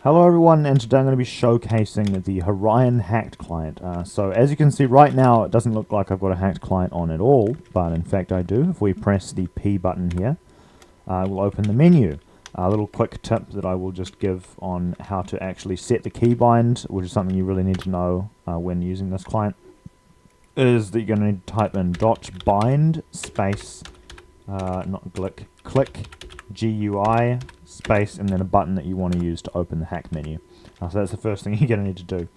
Hello everyone, and today I'm going to be showcasing the Horion hacked client. So as you can see right now, it doesn't look like I've got a hacked client on at all, but in fact I do. If we press the P button here, we'll open the menu. A little quick tip that I will just give on how to actually set the keybind, which is something you really need to know when using this client, is that you're going to need to type in .bind space, not glick, click GUI space and then a button that you want to use to open the hack menu. So that's the first thing you're going to need to do.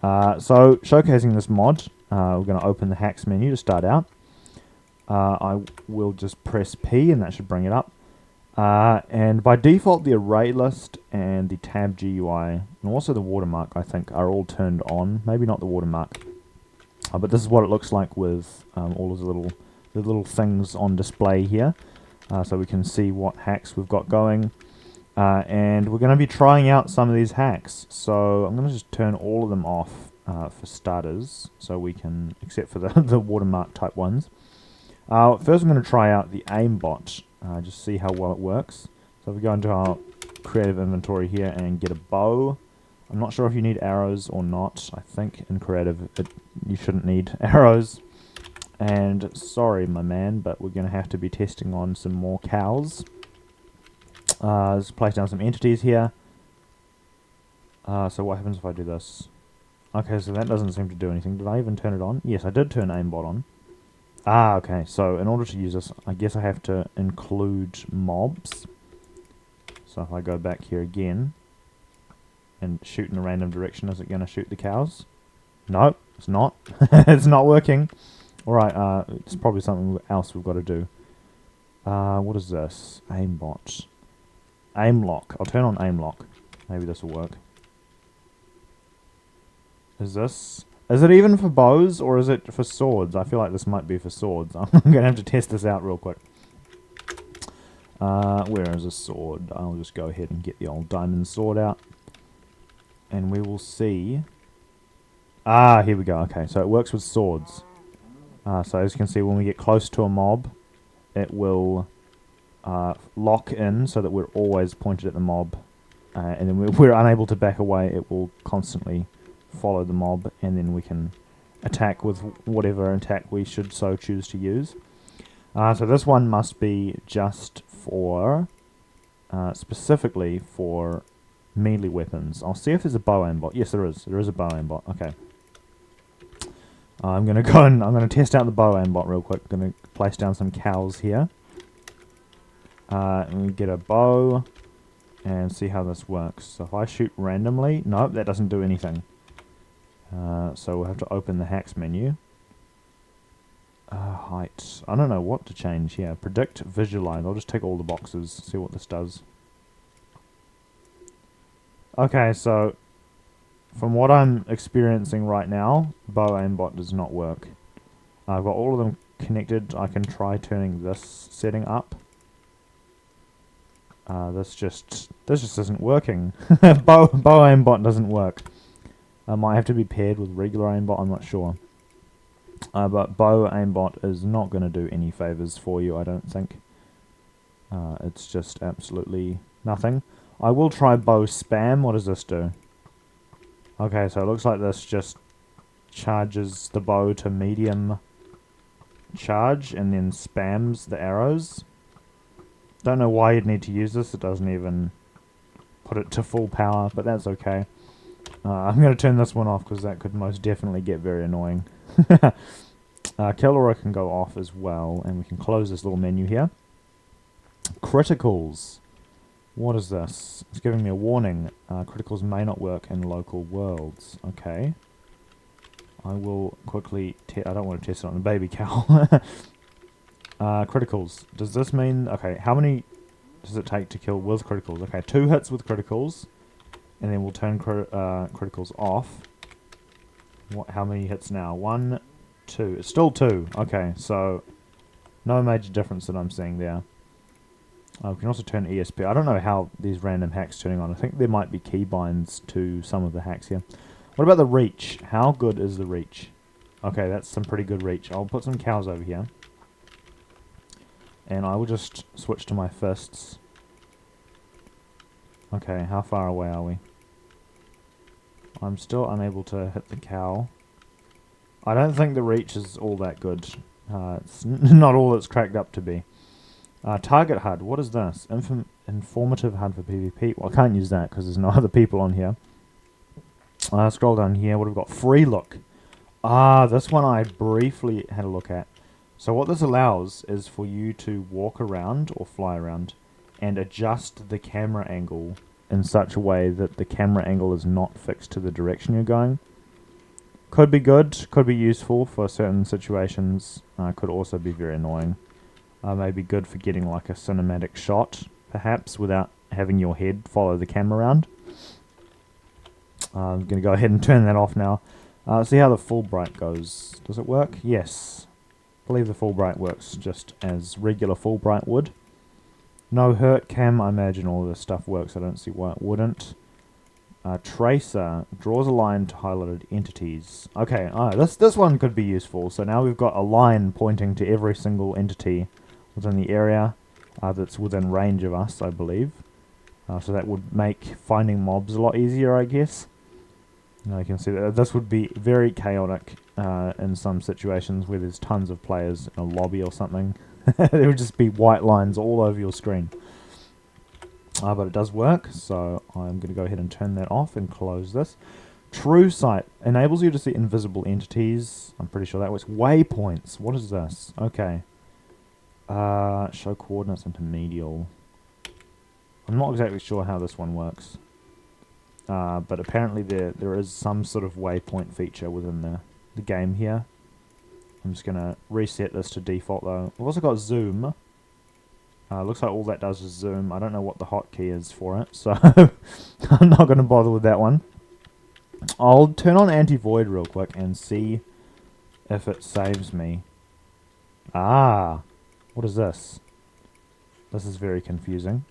So showcasing this mod, we're going to open the hacks menu to start out. I will just press P and that should bring it up. And by default the array list and the tab GUI and also the watermark I think are all turned on. Maybe not the watermark. But this is what it looks like with all of the little things on display here. So we can see what hacks we've got going. And we're going to be trying out some of these hacks. So I'm going to just turn all of them off for starters. So we can, except for the watermark type ones. First I'm going to try out the aimbot. Just see how well it works. So if we go into our creative inventory here and get a bow. I'm not sure if you need arrows or not. I think in creative you shouldn't need arrows. And sorry my man, but we're going to have to be testing on some more cows. Let's place down some entities here. So what happens if I do this? Okay, so that doesn't seem to do anything. Did I even turn it on? Yes, I did turn aimbot on. Okay, so in order to use this, I guess I have to include mobs. So if I go back here again and shoot in a random direction, is it going to shoot the cows? No, it's not. It's not working. Alright, it's probably something else we've got to do. What is this? Aimbot. Aim lock. I'll turn on aim lock. Maybe this will work. Is it even for bows or is it for swords? I feel like this might be for swords. I'm going to have to test this out real quick. Where is a sword? I'll just go ahead and get the old diamond sword out. And we will see. Here we go. Okay, so it works with swords. So as you can see, when we get close to a mob, it will lock in so that we're always pointed at the mob. And then we're unable to back away. It will constantly follow the mob, and then we can attack with whatever attack we should so choose to use. So this one must be just for, specifically for melee weapons. I'll see if there's a bow aimbot. Yes, there is. There is a bow aimbot. Okay. I'm going to go and I'm going to test out the bow aimbot real quick. I'm going to place down some cows here. And we get a bow and see how this works. So if I shoot randomly, nope, that doesn't do anything. So we'll have to open the hacks menu. Height. I don't know what to change here. Predict, visualize. I'll just take all the boxes, see what this does. Okay, so from what I'm experiencing right now, bow aimbot does not work. I've got all of them connected. I can try turning this setting up. This just isn't working. bow aimbot doesn't work. Might have to be paired with regular aimbot, I'm not sure. But bow aimbot is not going to do any favors for you, I don't think. It's just absolutely nothing. I will try bow spam. What does this do? Okay, so it looks like this just charges the bow to medium charge and then spams the arrows. Don't know why you'd need to use this. It doesn't even put it to full power, but that's okay. I'm going to turn this one off because that could most definitely get very annoying. Killera can go off as well, and we can close this little menu here. Criticals. What is this? It's giving me a warning. Criticals may not work in local worlds. Okay. I will quickly... I don't want to test it on the baby cow. Criticals. Does this mean... Okay, how many does it take to kill with criticals? Okay, 2 hits with criticals. And then we'll turn criticals off. How many hits now? 1, 2. It's still 2. Okay, so... No major difference that I'm seeing there. We can also turn ESP. I don't know how these random hacks turning on. I think there might be keybinds to some of the hacks here. What about the reach? How good is the reach? Okay, that's some pretty good reach. I'll put some cows over here. And I will just switch to my fists. Okay, how far away are we? I'm still unable to hit the cow. I don't think the reach is all that good. It's not all it's cracked up to be. Target HUD, what is this? Informative HUD for PvP. Well, I can't use that because there's no other people on here. Scroll down here, what have we got? Free look. This one I briefly had a look at. So what this allows is for you to walk around or fly around and adjust the camera angle in such a way that the camera angle is not fixed to the direction you're going. Could be good, could be useful for certain situations, could also be very annoying. Maybe good for getting like a cinematic shot, perhaps, without having your head follow the camera around. I'm going to go ahead and turn that off now. See how the full bright goes. Does it work? Yes. I believe the full bright works just as regular full bright would. No hurt cam, I imagine all this stuff works. I don't see why it wouldn't. Tracer draws a line to highlighted entities. Okay, this one could be useful. So now we've got a line pointing to every single entity within the area that's within range of us, I believe. So that would make finding mobs a lot easier, I guess. Now you can see that this would be very chaotic in some situations where there's tons of players in a lobby or something. There would just be white lines all over your screen. But it does work, so I'm going to go ahead and turn that off and close this. True Sight enables you to see invisible entities. I'm pretty sure that works. Waypoints. What is this? Okay. Show coordinates into medial. I'm not exactly sure how this one works. But apparently there is some sort of waypoint feature within the game here. I'm just going to reset this to default though. We've also got zoom. Looks like all that does is zoom. I don't know what the hotkey is for it, so I'm not going to bother with that one. I'll turn on anti-void real quick and see if it saves me. What is this? This is very confusing.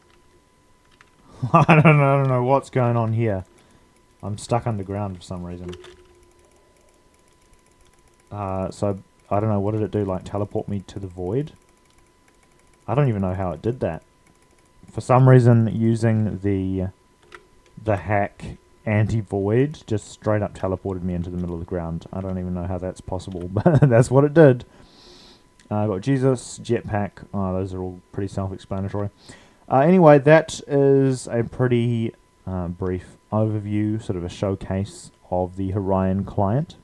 I don't know what's going on here. I'm stuck underground for some reason. So I don't know, what did it do? Like teleport me to the void? I don't even know how it did that. For some reason, using the hack anti-void just straight up teleported me into the middle of the ground. I don't even know how that's possible, but that's what it did. I got Jesus, jetpack. Those are all pretty self-explanatory. Anyway, that is a pretty brief overview, sort of a showcase of the Horion client.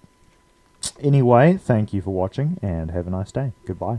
Anyway, thank you for watching, and have a nice day. Goodbye.